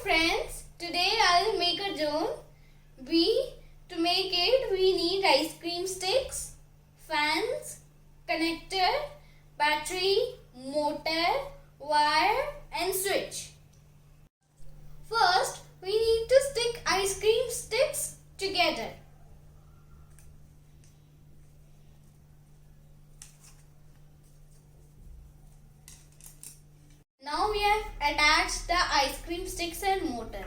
friends, today I'll make a drone. To make it we need ice cream sticks, fans, connector, battery, motor, wire and switch. First we need to stick ice cream sticks together. Now we have attached the ice cream sticks and motor.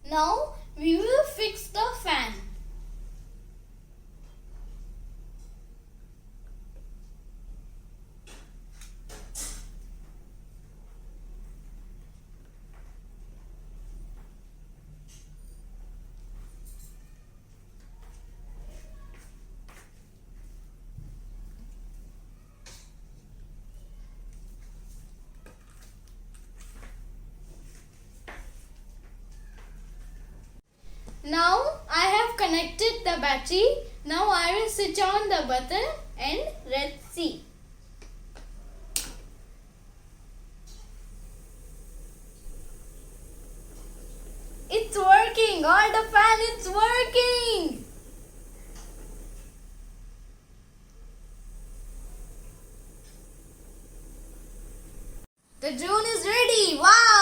Now we will fix the fan. Now I have connected the battery. Now I will switch on the button and let's see. It's working. All the fan is working. The drone is ready. Wow!